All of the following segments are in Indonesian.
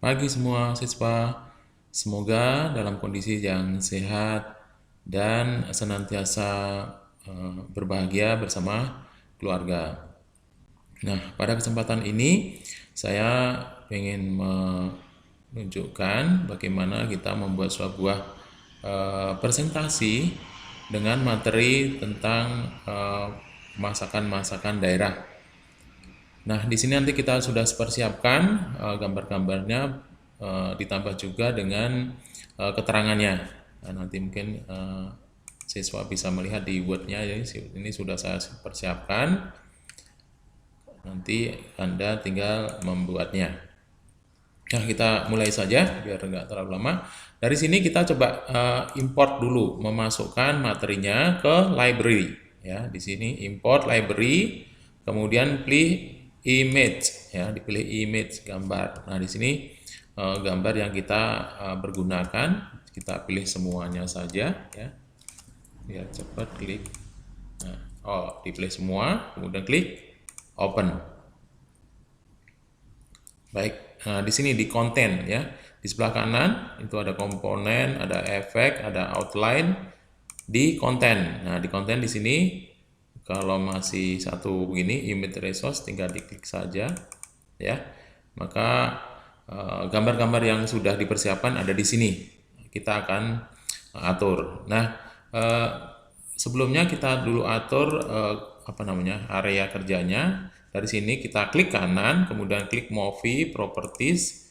pagi semua siswa. Semoga dalam kondisi yang sehat dan senantiasa berbahagia bersama keluarga. Nah, pada kesempatan ini saya ingin menunjukkan bagaimana kita membuat sebuah presentasi dengan materi tentang masakan-masakan daerah. Nah, di sini nanti kita sudah persiapkan gambar-gambarnya, ditambah juga dengan keterangannya. Nah, nanti mungkin siswa bisa melihat di Word-nya, ini sudah saya persiapkan. Nanti Anda tinggal membuatnya. Nah, kita mulai saja biar nggak terlalu lama. Dari sini kita coba import dulu, memasukkan materinya ke library. Ya, di sini import library, kemudian pilih image, ya, dipilih image gambar. Nah, di sini gambar yang kita pergunakan, kita pilih semuanya saja, ya, biar cepat klik. Nah, dipilih semua, kemudian klik open. Baik, nah di sini di konten ya, di sebelah kanan itu ada komponen, ada efek, ada outline di konten. Nah di konten di sini kalau masih satu begini image resource tinggal diklik saja ya, maka gambar-gambar yang sudah dipersiapkan ada di sini. Kita akan atur. Nah sebelumnya kita dulu atur area kerjanya. Dari sini kita klik kanan, kemudian klik movie properties.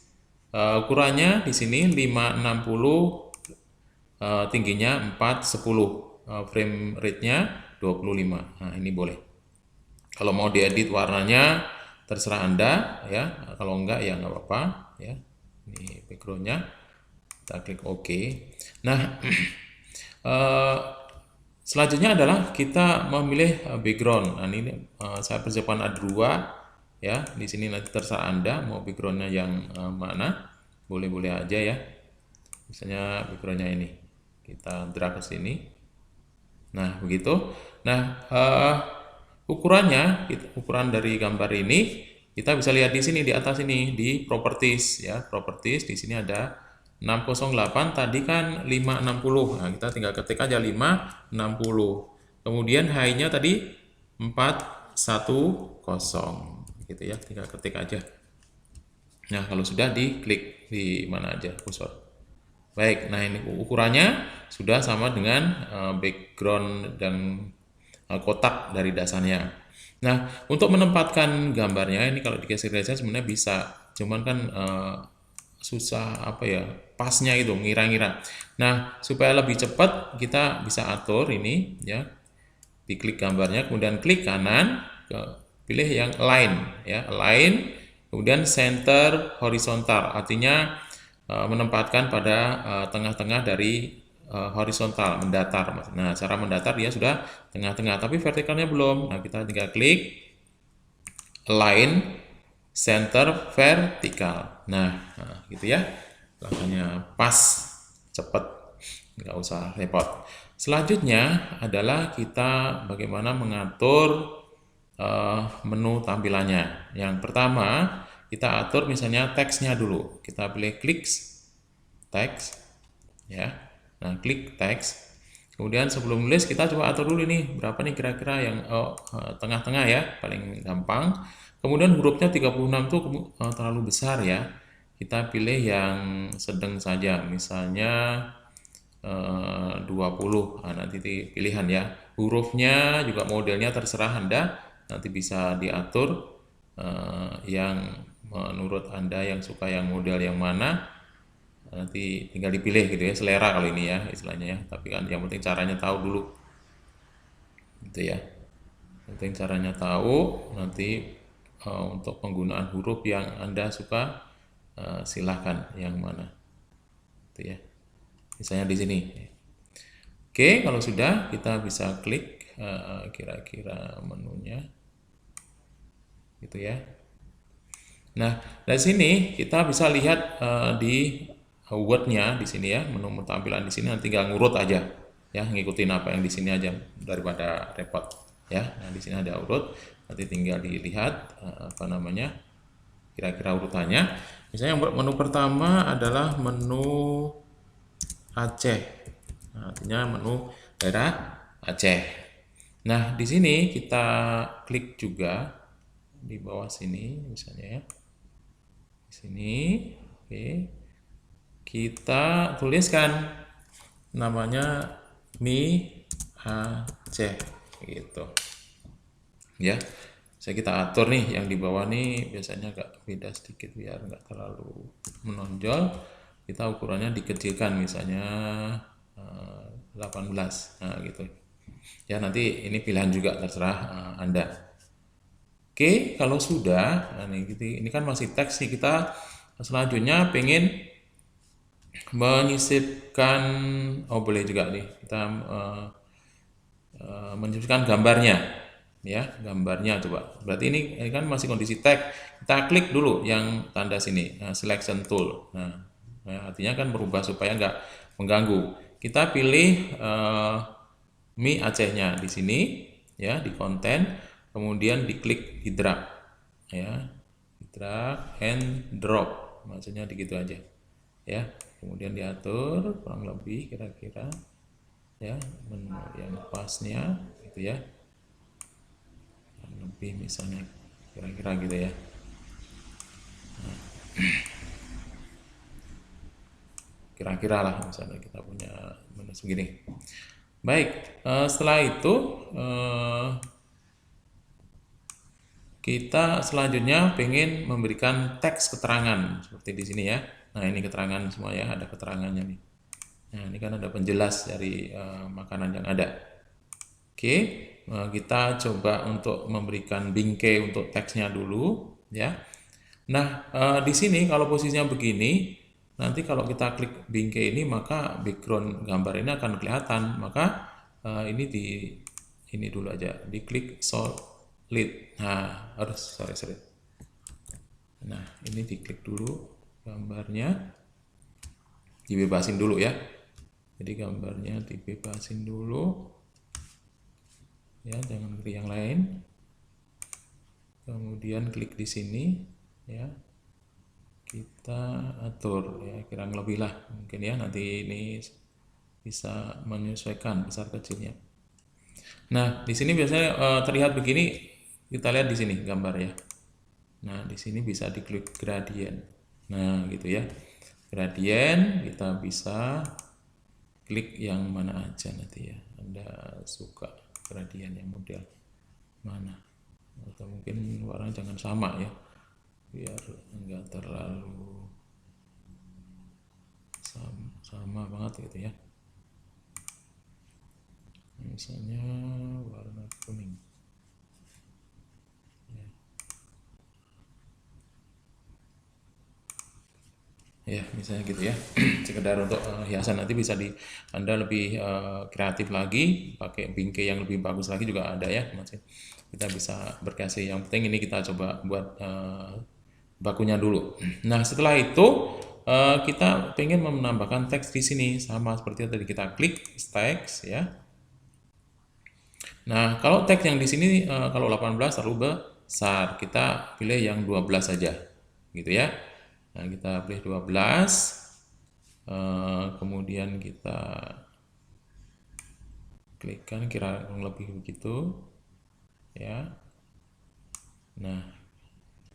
Ukurannya di sini 560, tingginya 410, frame rate-nya 25. Nah, ini boleh. Kalau mau diedit warnanya terserah Anda ya. Kalau enggak ya nggak apa-apa ya. Ini background-nya. Kita klik OK. Nah, selanjutnya adalah kita memilih background. Nah, ini saya persiapkan ada 2 ya. Di sini nanti terserah Anda mau backgroundnya yang mana. Boleh-boleh aja ya. Misalnya backgroundnya ini. Kita drag ke sini. Nah, begitu. Nah, ukuran dari gambar ini kita bisa lihat di sini di atas ini di properties ya. Properties di sini ada 608, tadi kan 560. Nah, kita tinggal ketik aja 560. Kemudian high-nya tadi 410 gitu ya, tinggal ketik aja. Nah, kalau sudah diklik di mana aja kursor. Baik, nah ini ukurannya sudah sama dengan background dan kotak dari dasarnya. Nah, untuk menempatkan gambarnya ini kalau digeser-geser sebenarnya bisa, cuman kan susah pasnya itu ngira-ngira. Nah, supaya lebih cepat kita bisa atur ini ya. Diklik gambarnya, kemudian klik kanan, pilih yang align ya, align, kemudian center horizontal, artinya menempatkan pada tengah-tengah dari horizontal, mendatar. Nah, cara mendatar dia sudah tengah-tengah, tapi vertikalnya belum. Nah, kita tinggal klik align center vertikal. Nah, gitu ya. Langkahnya pas, cepat, nggak usah repot. Selanjutnya adalah kita bagaimana mengatur menu tampilannya. Yang pertama, kita atur misalnya teksnya dulu. Kita pilih klik teks, ya. Nah, klik teks. Kemudian sebelum nulis kita coba atur dulu nih berapa nih kira-kira yang tengah-tengah ya, paling gampang. Kemudian hurufnya 36 tuh terlalu besar ya. Kita pilih yang sedang saja, misalnya 20. Nah, nanti pilihan ya. Hurufnya juga modelnya terserah Anda, nanti bisa diatur yang menurut Anda yang suka yang model yang mana. Nanti tinggal dipilih gitu ya, selera kalau ini ya istilahnya ya. Tapi kan yang penting caranya tahu dulu. Gitu ya. Penting caranya tahu, nanti untuk penggunaan huruf yang Anda suka silahkan yang mana. Gitu ya. Misalnya di sini. Oke, kalau sudah kita bisa klik kira-kira menunya. Gitu ya. Nah, dari sini kita bisa lihat di Word-nya di sini ya, menu tampilan di sini nanti tinggal ngurut aja ya, ngikutin apa yang di sini aja daripada repot ya. Nah, di sini ada urut, nanti tinggal dilihat kira-kira urutannya. Misalnya menu pertama adalah menu Aceh. Nah, artinya menu daerah Aceh. Nah, di sini kita klik juga di bawah sini misalnya ya. Di sini, oke. Kita tuliskan namanya mie Aceh gitu. Ya. Bisa kita atur nih yang di bawah nih biasanya agak beda sedikit biar nggak terlalu menonjol. Kita ukurannya dikecilkan misalnya 18. Nah, gitu. Ya, nanti ini pilihan juga terserah Anda. Oke, kalau sudah, nah ini kan masih teks nih, kita selanjutnya pengen menyisipkan, oh boleh juga nih, kita menyisipkan gambarnya, ya, gambarnya coba. Berarti ini kan masih kondisi teks, kita klik dulu yang tanda sini, selection tool. Nah, artinya kan berubah supaya nggak mengganggu. Kita pilih mie Acehnya di sini, ya, di konten, kemudian diklik di drag, ya, drag and drop, maksudnya begitu aja, ya. Kemudian diatur kurang lebih kira-kira, ya, menu yang pasnya, gitu ya, kurang lebih misalnya kira-kira gitu ya. Kira-kira lah misalnya kita punya menu segini. Baik, setelah itu kita selanjutnya pengen memberikan teks keterangan seperti di sini ya. Nah, ini keterangan semua ya, ada keterangannya nih. Nah, ini kan ada penjelas dari makanan yang ada. Oke, kita coba untuk memberikan bingkai untuk teksnya dulu ya. Nah, di sini kalau posisinya begini, nanti kalau kita klik bingkai ini maka background gambar ini akan kelihatan. Maka ini ini dulu aja, diklik solid. Nah, sorry. Nah, ini diklik dulu gambarnya, dibebasin dulu ya. Jadi gambarnya dibebasin dulu, ya, jangan klik yang lain. Kemudian klik di sini, ya. Kita atur ya, kira lebih lah mungkin ya, nanti ini bisa menyesuaikan besar kecilnya. Nah, di sini biasanya terlihat begini, kita lihat di sini gambar ya. Nah, di sini bisa diklik gradient. Nah, gitu ya. Gradient kita bisa klik yang mana aja nanti ya. Anda suka gradient yang model mana? Atau mungkin warnanya jangan sama ya, biar enggak terlalu sama banget gitu ya. Misalnya warna kuning. Ya, misalnya gitu ya. Sekedar untuk hiasan, nanti bisa Anda lebih kreatif lagi, pakai bingkai yang lebih bagus lagi juga ada ya. Maksudnya kita bisa berkreasi. Yang penting ini kita coba buat bakunya dulu. Nah, setelah itu kita pengen menambahkan teks di sini sama seperti yang tadi, kita klik teks ya. Nah, kalau teks yang di sini kalau 18 terlalu besar, kita pilih yang 12 saja. Gitu ya. Nah, kita pilih 12. Kemudian kita klikkan kira lebih begitu. Ya. Nah,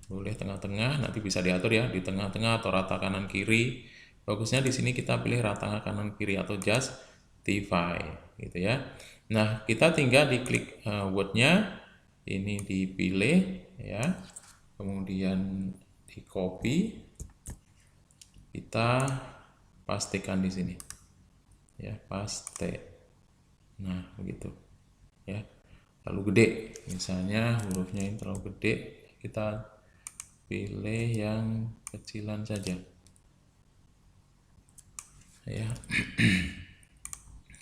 boleh tengah-tengah, nanti bisa diatur ya, di tengah-tengah atau rata kanan kiri. Bagusnya di sini kita pilih rata kanan kiri atau justify gitu ya. Nah, kita tinggal diklik word-nya, ini dipilih ya. Kemudian di copy, kita pastikan di sini. Ya, paste. Nah, begitu. Ya. Terlalu gede, misalnya hurufnya ini terlalu gede, kita pilih yang kecilan saja. Ya.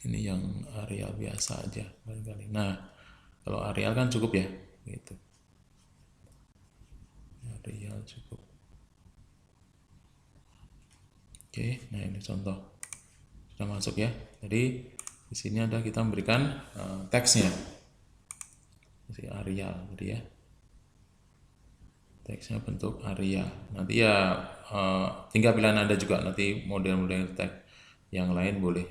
Ini yang Arial biasa aja barangkali. Nah, kalau Arial kan cukup ya, gitu. Arial cukup. Oke, nah ini contoh sudah masuk ya. Jadi di sini ada kita memberikan teksnya, si Arial, gitu ya. teksnya bentuk Aria. Nanti ya tinggal pilihan Anda juga, nanti model-model teks yang lain boleh.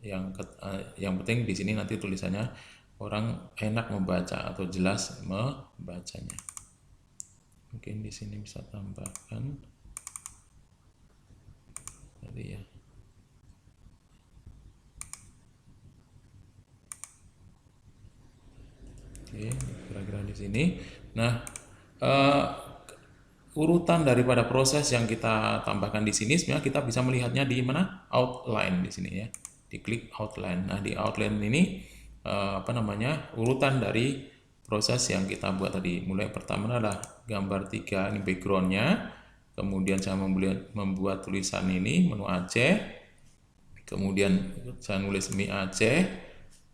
Yang penting di sini nanti tulisannya orang enak membaca atau jelas membacanya. Mungkin di sini bisa tambahkan tadi ya. Oke, kira-kira di sini. Nah, urutan daripada proses yang kita tambahkan di sini sebenarnya kita bisa melihatnya di mana? Outline di sini ya. Diklik outline. Nah, di outline ini urutan dari proses yang kita buat tadi. Mulai pertama adalah gambar 3 ini backgroundnya, kemudian saya membuat tulisan ini menu Aceh, kemudian saya nulis mie Aceh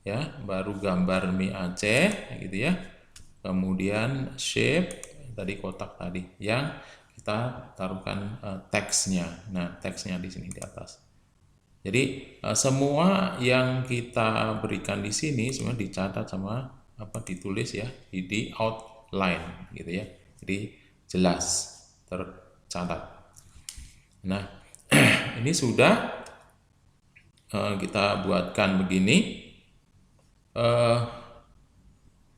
ya, baru gambar mie Aceh gitu ya, kemudian shape tadi kotak tadi yang kita taruhkan teksnya. Nah, teksnya di sini di atas. Jadi semua yang kita berikan di sini sebenarnya dicatat sama ditulis ya di outline gitu ya. Jadi jelas tercatat. Nah, ini sudah kita buatkan begini.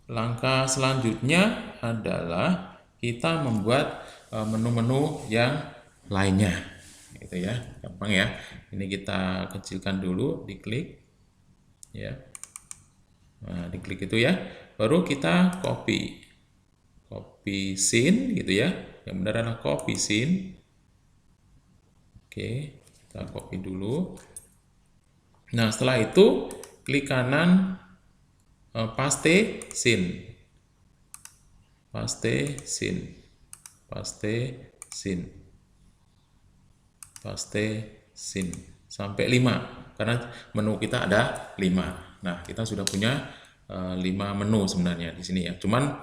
Langkah selanjutnya adalah kita membuat menu-menu yang lainnya gitu ya, gampang ya. Ini kita kecilkan dulu, diklik ya. Nah, diklik itu ya, baru kita copy scene gitu ya. Yang benar adalah copy scene. Oke, kita copy dulu. Nah, setelah itu klik kanan paste scene. Paste scene. Paste scene. Paste scene sampai 5 karena menu kita ada 5. Nah, kita sudah punya 5 menu sebenarnya di sini ya. Cuman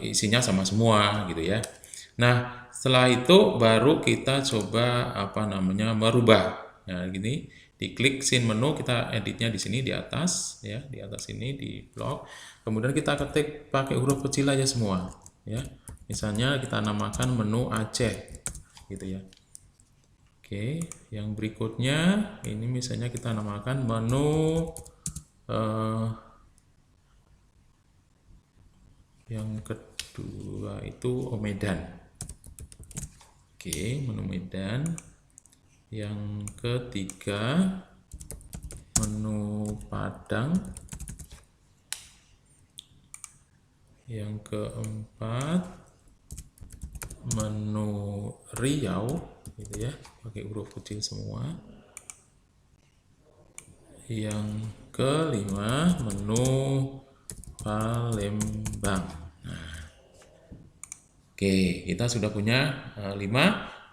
isinya sama semua gitu ya. Nah, setelah itu baru kita coba merubah. Nah, gini, diklik scene menu, kita editnya di sini di atas ya, di atas ini di blok. Kemudian kita ketik pakai huruf kecil aja semua ya. Misalnya kita namakan menu Aceh gitu ya. Oke, yang berikutnya ini misalnya kita namakan menu yang kedua itu Medan. Oke, menu Medan. Yang ketiga menu Padang. Yang keempat menu Riau gitu ya, pakai huruf kecil semua. Yang kelima menu Palembang. Nah, oke, kita sudah punya 5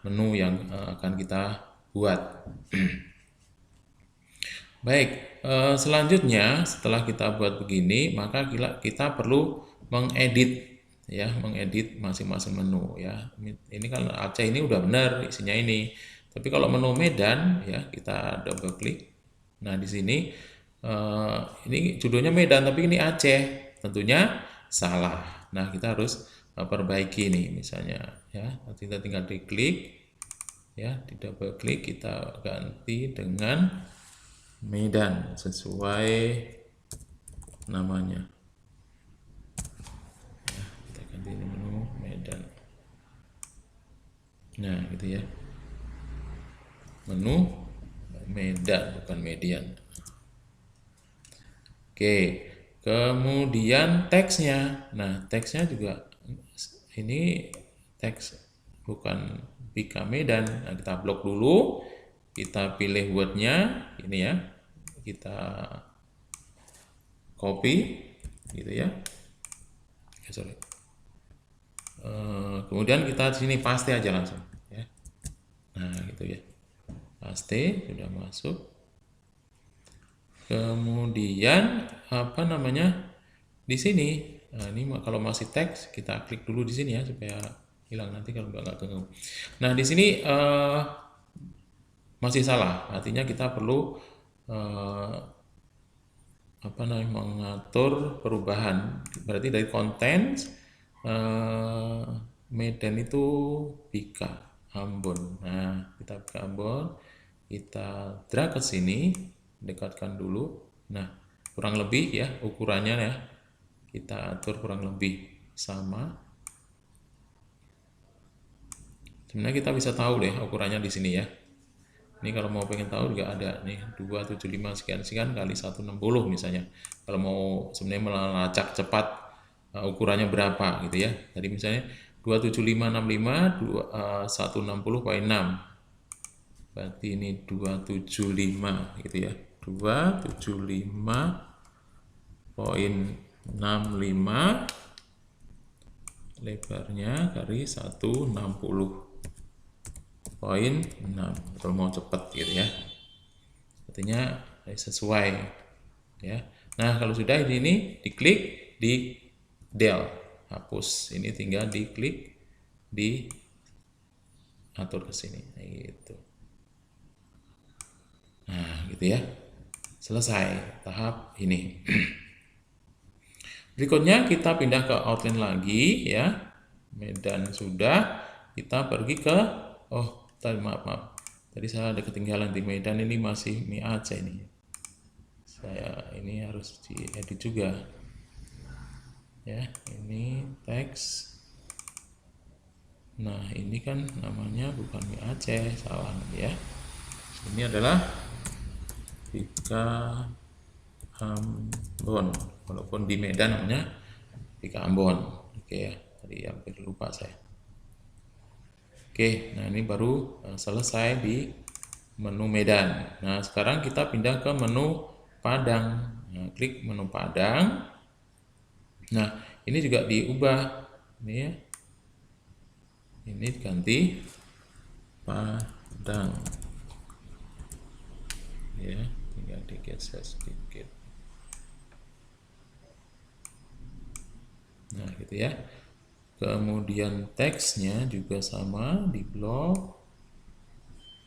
menu yang akan kita buat. Baik, selanjutnya setelah kita buat begini, maka kita perlu mengedit ya, mengedit masing-masing menu ya. Ini kan Aceh ini udah benar isinya ini. Tapi kalau menu Medan ya, kita double klik. Nah, di sini ini judulnya Medan tapi ini Aceh. Tentunya salah. Nah, kita harus perbaiki nih misalnya ya. Nanti kita tinggal diklik ya, di double klik kita ganti dengan Medan sesuai namanya. Ya, kita ganti ini menu Medan. Nah, gitu ya. Menu Medan bukan median. Oke, kemudian teksnya. Nah, teksnya juga ini teks bukan Bika Medan. Nah, kita blok dulu. Kita pilih wordnya ini ya, kita copy gitu ya. Kemudian kita sini paste aja langsung ya. Nah, gitu ya, paste sudah masuk. Kemudian di sini. Nah, ini kalau masih teks kita klik dulu di sini ya supaya hilang, nanti kalau nggak ganggu. Nah, di sini masih salah, artinya kita perlu mengatur perubahan. Berarti dari konten Medan itu Bika, Ambon. Nah, kita ke Ambon, kita drag ke sini, dekatkan dulu. Nah, kurang lebih ya ukurannya ya. Kita atur kurang lebih sama. Sebenarnya kita bisa tahu deh ukurannya di sini ya. Ini kalau mau pengen tahu juga ada nih 275 sekian kali 160 misalnya. Kalau mau sebenarnya melacak cepat ukurannya berapa gitu ya. Tadi misalnya 27565 160,6. Berarti ini 275 gitu ya. 275,65 lebarnya kali 160,6 kalau mau cepet gitu ya, artinya sesuai ya. Nah kalau sudah ini diklik di del hapus, ini tinggal diklik di atur ke sini gitu. Nah gitu ya, selesai tahap ini. Berikutnya kita pindah ke outline lagi ya. Medan sudah, kita pergi ke maaf. Tadi saya ada ketinggalan di Medan, ini masih Mi Aceh ini. Saya ini harus diedit juga. Ya, ini teks. Nah, ini kan namanya bukan Mi Aceh, salah ya. Ini adalah Bika Ambon. Walaupun di Medan namanya Bika Ambon. Oke ya, tadi hampir lupa saya. Oke, nah ini baru selesai di menu Medan. Nah, sekarang kita pindah ke menu Padang. Nah, klik menu Padang. Nah, ini juga diubah. Ini ya. Ini ganti Padang. Ya, tinggal digeser sedikit. Nah, gitu ya. Kemudian teksnya juga sama di blok.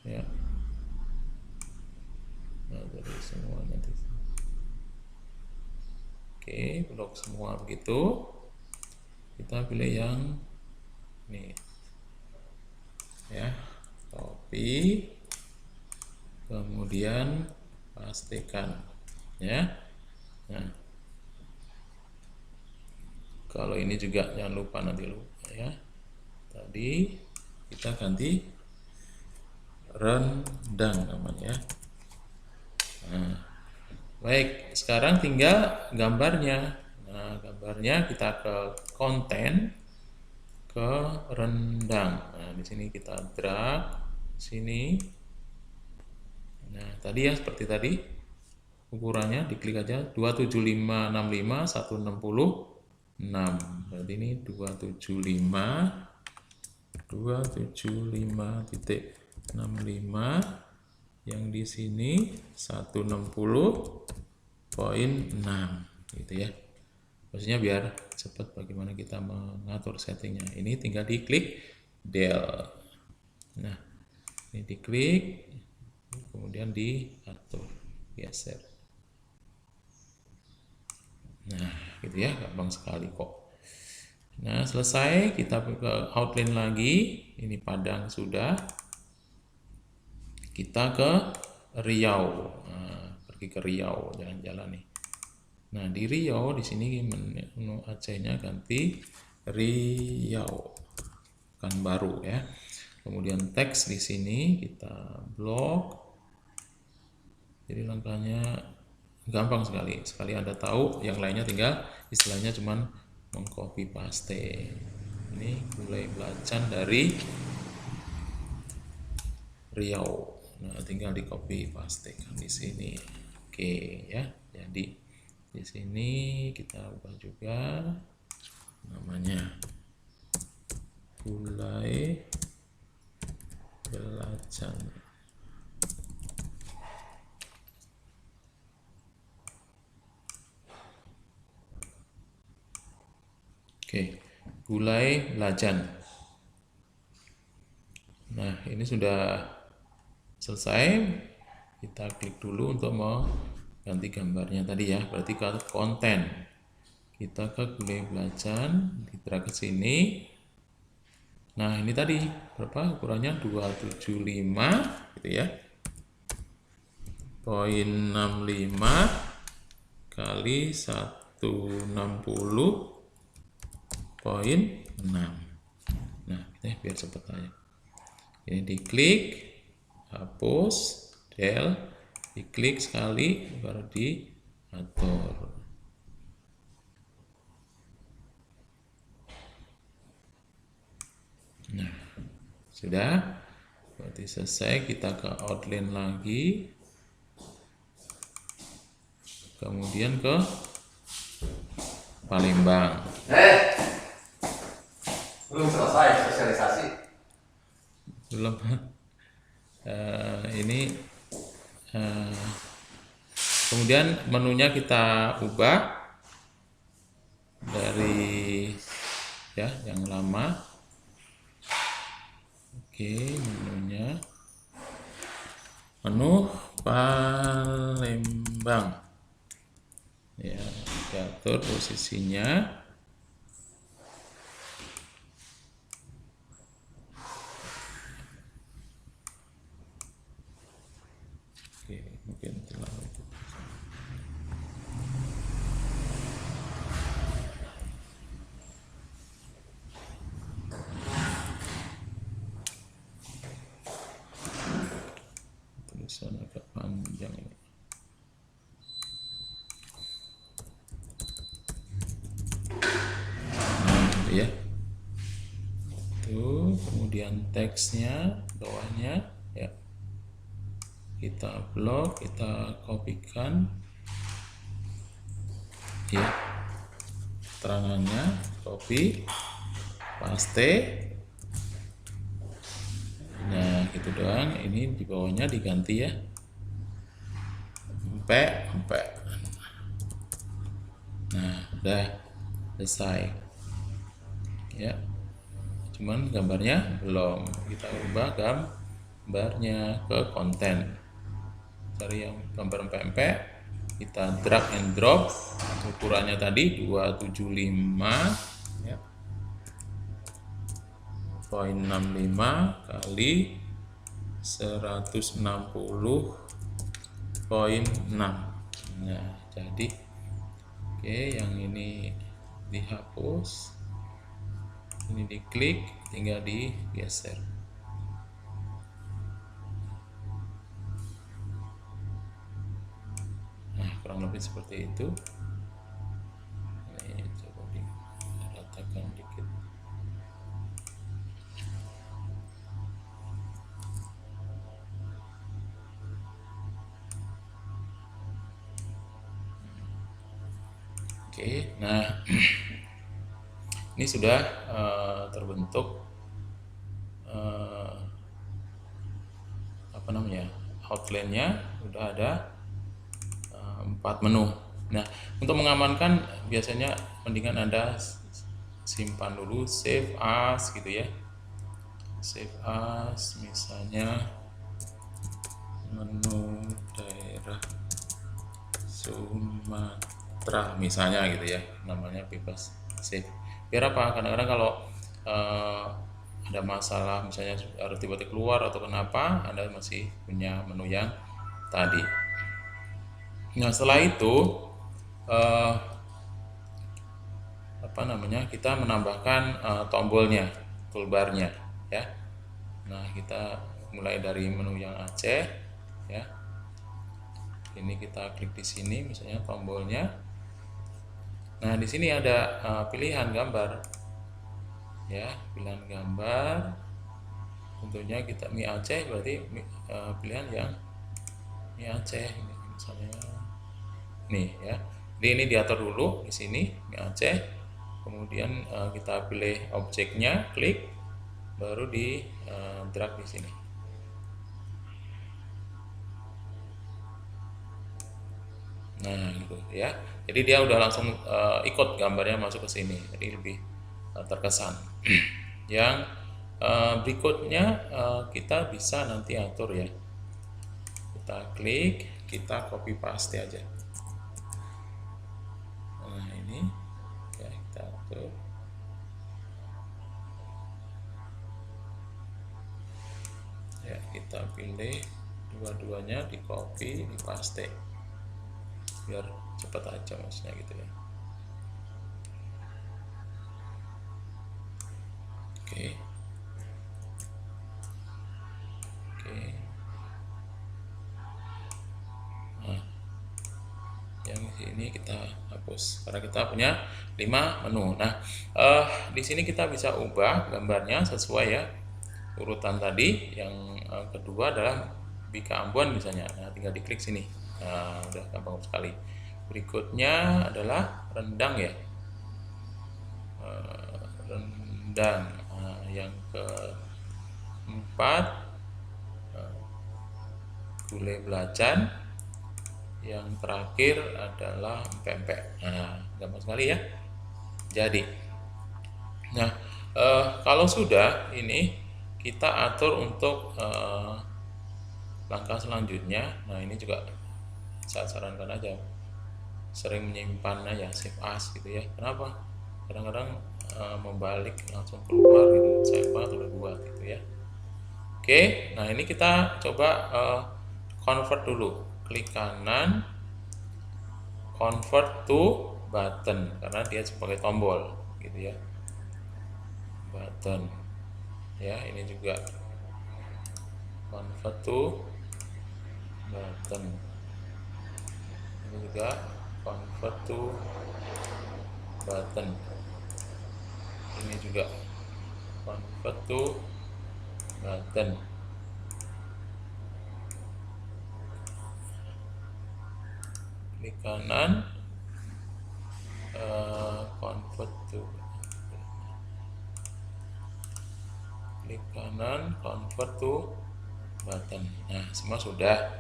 Ya. Nah, dari semuanya. Oke, blok semua begitu. Kita pilih yang ini. Ya, copy. Kemudian pastikan ya. Nah, kalau ini juga jangan lupa nanti lupa ya. Tadi kita ganti rendang namanya. Nah, baik, sekarang tinggal gambarnya. Nah, gambarnya kita ke konten, ke rendang. Nah, di sini kita drag sini. Nah, tadi ya seperti tadi ukurannya diklik aja 27565 160,6. Berarti ini 275,65 yang di sini 160,6 gitu ya. Maksudnya biar cepat bagaimana kita mengatur settingnya. Ini tinggal diklik del. Nah, ini diklik, kemudian diatur, geser. Nah, gitu ya, gampang sekali kok. Nah, selesai, kita ke outline lagi. Ini Padang sudah. Kita ke Riau. Nah, pergi ke Riau, jalan-jalan nih. Nah, di Riau di sini menu Acehnya ganti Riau. Kan baru ya. Kemudian teks di sini kita blok. Jadi langkahnya gampang sekali. Sekali Anda tahu, yang lainnya tinggal istilahnya cuman mengcopy paste. Ini mulai belacan dari Riau. Nah, tinggal di copy paste kan di sini. Oke ya. Jadi di sini kita ubah juga namanya Gulai Belacan. Oke, Gulai Belacan. Nah, ini sudah selesai. Kita klik dulu untuk mengganti gambarnya tadi ya. Berarti ke konten. Kita ke Gulai Belacan, kita ke sini. Nah, ini tadi berapa ukurannya? 275 gitu ya. 0,65 kali 160,6. Nah, ini biar cepet aja. Ini diklik, hapus, del, diklik sekali, baru diatur. Nah, sudah. Berarti selesai. Kita ke outline lagi. Kemudian ke Palembang. Belum selesai sosialisasi. Belum. Ini kemudian menunya kita ubah dari ya yang lama. Oke, menunya menu Palembang. Ya, diatur posisinya. Oke, mungkin terlalu tulisan agak panjang ini. Ya, itu kemudian teksnya bawahnya ya kita blok, kita kopikan ya, keterangannya copy paste. Nah, gitu doang. Ini di bawahnya diganti ya, empe. Nah, udah selesai ya. Cuman gambarnya belum. Kita ubah gambarnya ke konten. Cari yang gambar empek-empek, kita drag and drop. Ukurannya tadi 275 ya, 0,65 kali 160,6. Nah, jadi oke, yang ini dihapus, ini diklik, tinggal digeser. Nah, kurang lebih seperti itu. Ini coba diratakan dikit. Oke, nah ini sudah terbentuk apa namanya, outline-nya udah ada 4 menu. Nah, untuk mengamankan biasanya mendingan Anda simpan dulu, save as gitu ya. Save as misalnya menu daerah Sumatera misalnya gitu ya, namanya bebas save. Biar apa? Kadang-kadang kalau ada masalah misalnya harus tiba-tiba keluar atau kenapa, Anda masih punya menu yang tadi. Nah, setelah itu apa namanya, kita menambahkan tombolnya, toolbarnya ya. Nah, kita mulai dari menu yang Aceh ya. Ini kita klik di sini misalnya tombolnya. Nah, di sini ada pilihan gambar ya, pilihan gambar. Tentunya kita mie Aceh, berarti pilihan yang mie Aceh ini misalnya nih ya. Jadi ini diatur dulu di sini mie Aceh. Kemudian kita pilih objeknya, klik, baru di drag di sini. Nah, gitu ya. Jadi dia udah langsung ikut gambarnya masuk ke sini. Jadi lebih terkesan. Yang berikutnya kita bisa nanti atur ya. Kita klik, kita copy paste aja. Nah, ini ya kita atur. kita pilih dua-duanya, di copy, di paste biar cepat aja maksudnya gitu ya. Oke. Oke. Nah, yang ini kita hapus karena kita punya 5 menu. Nah, di sini kita bisa ubah gambarnya sesuai ya urutan tadi. Yang kedua adalah Bika Ambon misalnya. Nah, tinggal diklik sini. Nah, udah gampang sekali. Berikutnya adalah rendang ya. Rendang. Nah, yang keempat gulai belacan. Yang terakhir adalah pempek. Nah, gampang sekali ya. Jadi, nah kalau sudah ini kita atur untuk langkah selanjutnya. Nah, ini juga saya sarankan aja sering menyimpan aja, save as gitu ya. Kenapa? Kadang-kadang membalik langsung keluar gitu, saya banget udah buat gitu ya. Oke, nah ini kita coba convert dulu. Klik kanan, convert to button karena dia sebagai tombol gitu ya. Button ya, ini juga convert to button, ini juga convert to button, ini juga convert to button. Klik kanan, convert to, klik kanan, convert to button. Nah, semua sudah.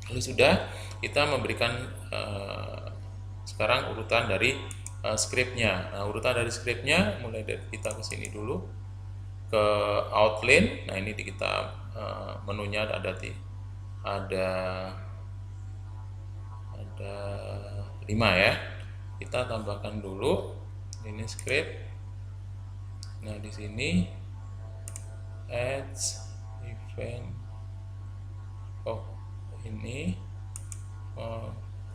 Kalau sudah, kita memberikan sekarang urutan dari scriptnya. Nah, urutan dari scriptnya mulai dari kita ke sini dulu ke outline. Nah, ini kita menunya ada 5 ya. Kita tambahkan dulu ini script. Nah, di sini add event. Oh, ini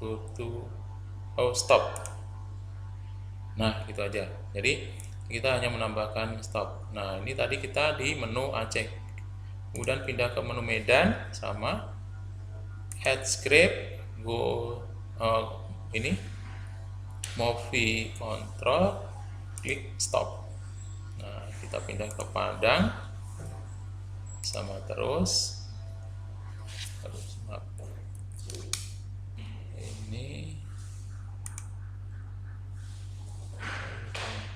go to stop. Nah, gitu aja. Jadi kita hanya menambahkan stop. Nah, ini tadi kita di menu Aceh, kemudian pindah ke menu Medan sama add script, go ini movie control, klik stop. Nah, kita pindah ke Padang sama terus ini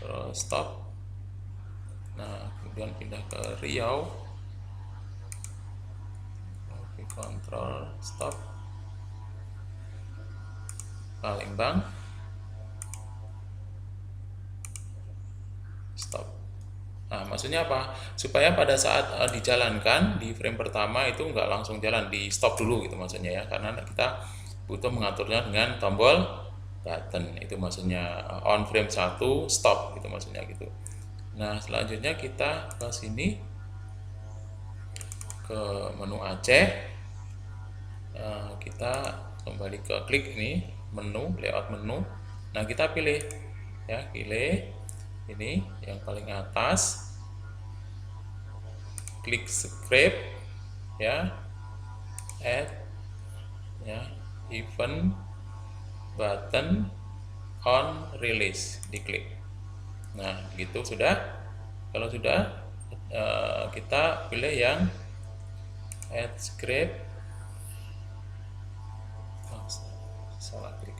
control stop. Nah, kemudian pindah ke Riau, movie control stop. Palembang stop. Nah, maksudnya apa? Supaya pada saat dijalankan di frame pertama itu nggak langsung jalan, di stop dulu gitu maksudnya ya, karena kita butuh mengaturnya dengan tombol button. Itu maksudnya on frame 1 stop gitu maksudnya gitu. Nah, selanjutnya kita ke sini ke menu Aceh. Kita kembali ke klik ini menu, layout menu. Nah, kita pilih ya, pilih ini yang paling atas, klik script ya, add ya, event button on release, diklik. Nah, gitu sudah. Kalau sudah kita pilih yang add script, salah klik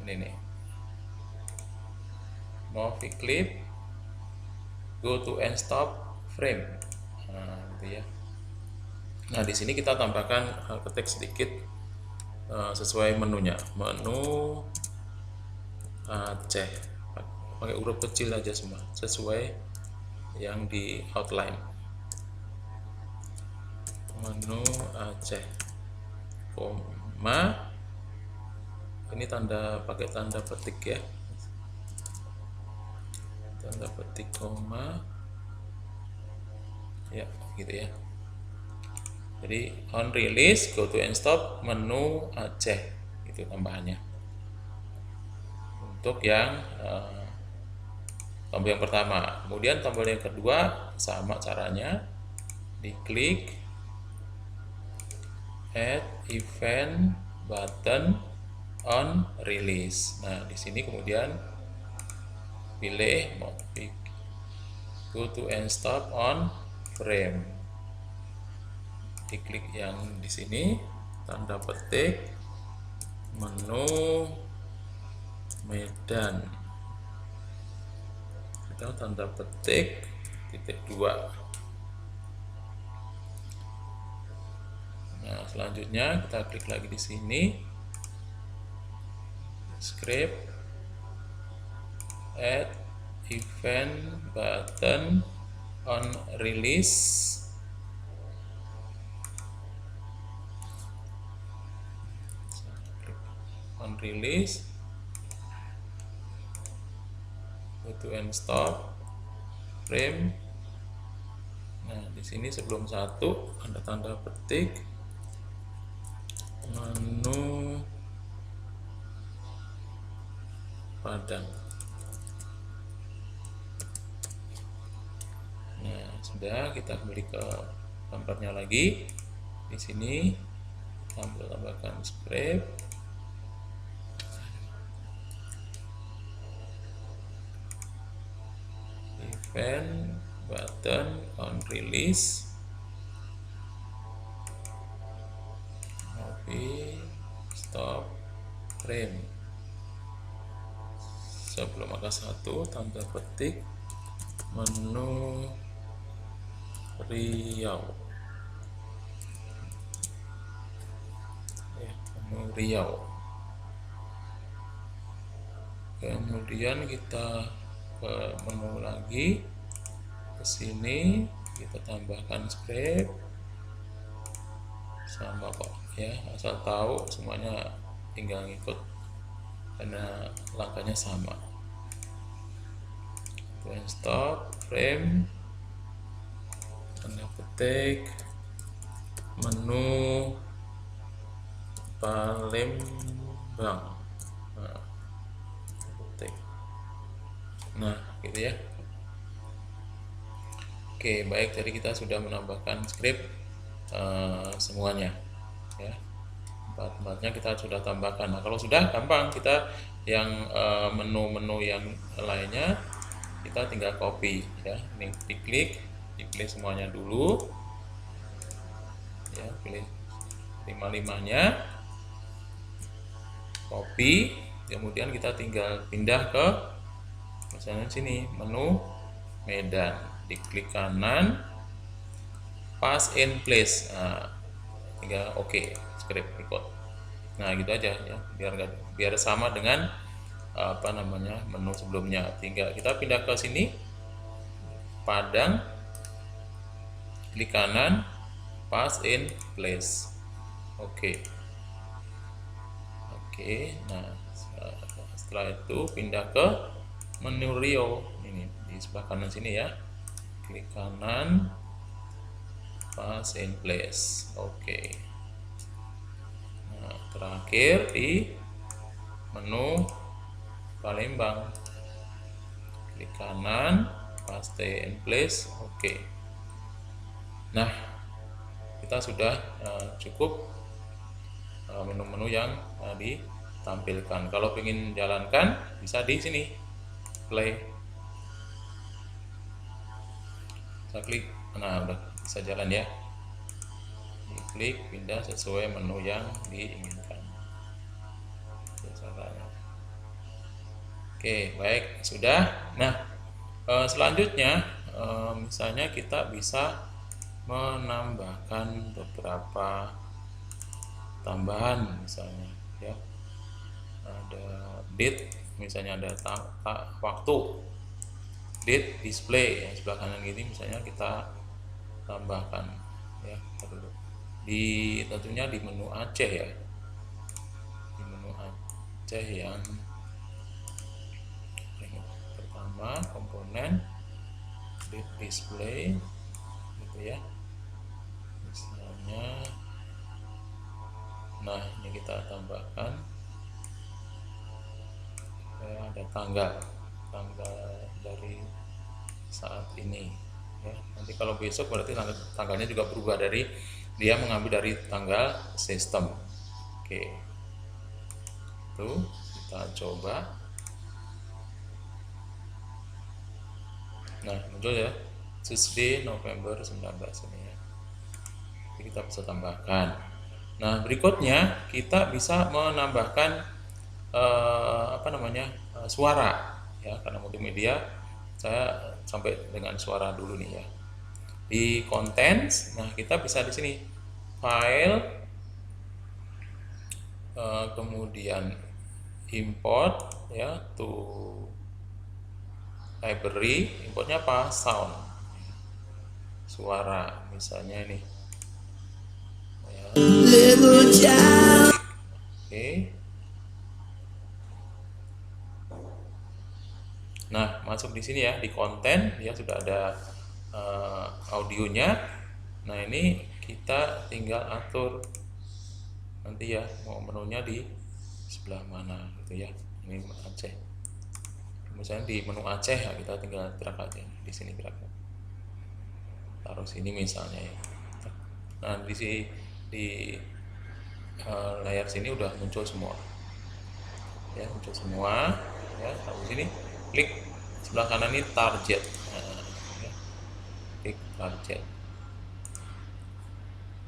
ini nih, movie clip, go to and stop frame. Nah, gitu ya. Nah, di sini kita tambahkan teks sedikit sesuai menunya. Menu Aceh, pakai huruf kecil aja semua, sesuai yang di outline. Menu Aceh, koma, ini pakai tanda petik ya, tanda petik koma ya, gitu ya. Jadi on release, go to and stop, menu Aceh, itu tambahannya. Untuk yang tombol yang pertama. Kemudian tombol yang kedua sama caranya, diklik add event button on release. Nah, di sini kemudian pilih go to and stop on frame. Diklik yang di sini, tanda petik, menu Medan, kita tanda petik titik 2. Nah, selanjutnya kita klik lagi di sini, script add event button on release. On release, go to and stop frame. Nah, di sini sebelum 1 ada tanda petik menu Padang. Nah, sudah, kita kembali ke gambarnya lagi. Di sini tambahkan script event button on release, copy stop frame. Sebelum angka 1 tanda petik menu Riau, menu Riau. Kemudian kita ke menu lagi, ke sini kita tambahkan script sama kok ya, asal tahu semuanya tinggal ngikut karena langkahnya sama. Then stop frame, tanda petik menu Palembang. Nah, gitu ya. Oke, baik, jadi kita sudah menambahkan script semuanya ya. Empat-empatnya kita sudah tambahkan. Nah, kalau sudah gampang, kita yang menu-menu yang lainnya kita tinggal copy ya. Ini diklik semuanya dulu ya, pilih 5-5-nya, copy, kemudian kita tinggal pindah ke misalnya sini menu Medan, diklik kanan, pass in place. Nah, tinggal oke, script record. Nah, gitu aja ya, biar sama dengan menu sebelumnya. Tinggal kita pindah ke sini Padang, klik kanan, pass in place. Oke. Nah, setelah itu pindah ke menu Riau, ini di sebelah kanan sini ya, klik kanan, pass in place. Nah, terakhir di menu Palembang, klik kanan, paste in place. Nah, kita sudah cukup menu-menu yang ditampilkan. Kalau ingin jalankan bisa di sini play, saya klik, nah udah bisa jalan ya, diklik pindah sesuai menu yang diinginkan. Oke, baik, sudah. Nah, selanjutnya misalnya kita bisa menambahkan beberapa tambahan, misalnya ya, ada date, misalnya ada waktu, date display yang sebelah kanan ini, misalnya kita tambahkan ya, tentunya di menu Aceh ya, di menu Aceh yang pertama, komponen date display gitu ya, misalnya Nah, ini kita tambahkan ya, ada tanggal dari saat ini ya. Nanti kalau besok berarti tanggalnya juga berubah, dari dia mengambil dari tanggal sistem. Oke, itu kita coba. Nah, muncul ya, Tuesday November 19 ini ya. Jadi kita bisa tambahkan. Nah, berikutnya kita bisa menambahkan suara ya, karena multimedia saya sampai dengan suara dulu nih ya. Di contents, nah kita bisa di sini file, kemudian import ya to library. Importnya apa? Sound, suara misalnya ini ya. Oke. Nah, masuk di sini ya, di konten ya sudah ada audionya. Nah, ini kita tinggal atur nanti ya, mau menunya di sebelah mana gitu ya. Ini Aceh. Misalnya di menu Aceh ya, kita tinggal drag aja di sini, drag. Taruh sini misalnya ya. Nah, di sini di layar sini udah muncul semua. Ya, muncul semua ya. Taruh sini, klik sebelah kanan ini target. Nah, ya. Klik target.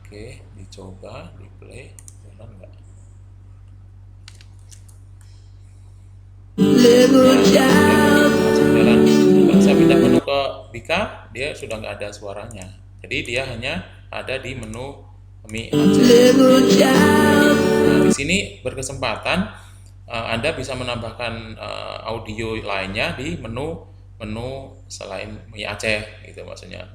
Oke, dicoba, di play, jalan enggak? Jalan. Kalau saya pindah menu ke Bika, dia sudah nggak ada suaranya. Jadi dia hanya ada di menu Mi Aceh. Nah, di sini berkesempatan Anda bisa menambahkan audio lainnya di menu selain Mi Aceh gitu, maksudnya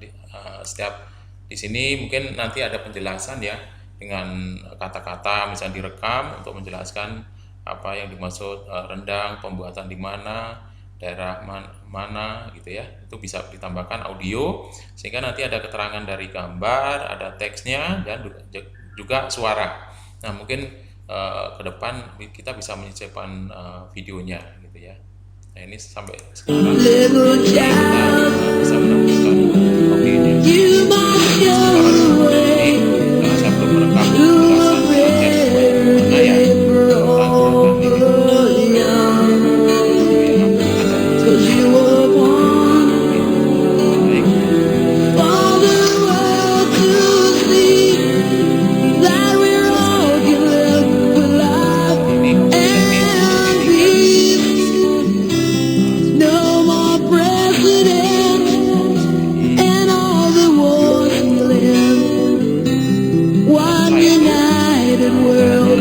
setiap di sini mungkin nanti ada penjelasan ya, dengan kata-kata misalnya direkam untuk menjelaskan apa yang dimaksud rendang, pembuatan di mana, daerah mana gitu ya. Itu bisa ditambahkan audio sehingga nanti ada keterangan dari gambar, ada teksnya, dan juga suara. Nah, mungkin ke depan kita bisa menyisipkan videonya gitu ya. Nah, ini sampai sekarang kita bisa menambahkan audionya. Karena saya belum merekam penjelasan Aceh mana ya,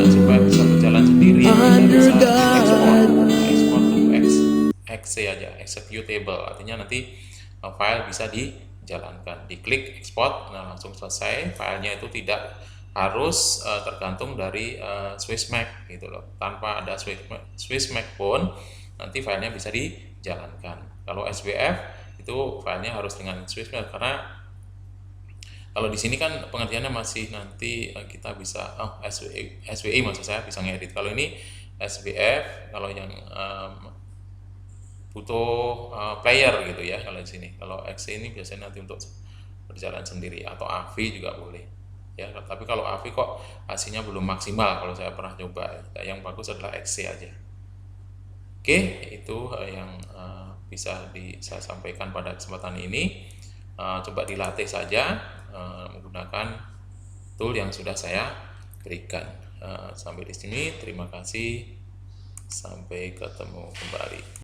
supaya bisa berjalan sendiri, kita bisa export to exe aja, executable, artinya nanti file bisa dijalankan. Diklik export, nah langsung selesai. Filenya itu tidak harus tergantung dari Swissmac gitu loh. Tanpa ada Swissmac pun nanti filenya bisa dijalankan. Kalau SBF itu filenya harus dengan Swissmac, karena kalau di sini kan pengertiannya masih nanti kita bisa SWI maksud saya bisa ngedit. Kalau ini SBF, kalau yang butuh player gitu ya kalau di sini. Kalau X ini biasanya nanti untuk berjalan sendiri, atau AVI juga boleh. Ya, tapi kalau AVI kok hasilnya belum maksimal kalau saya pernah coba. Yang bagus adalah XC aja. Oke, itu yang bisa saya sampaikan pada kesempatan ini. Coba dilatih saja menggunakan tool yang sudah saya berikan. Sampai di sini, terima kasih. Sampai ketemu kembali.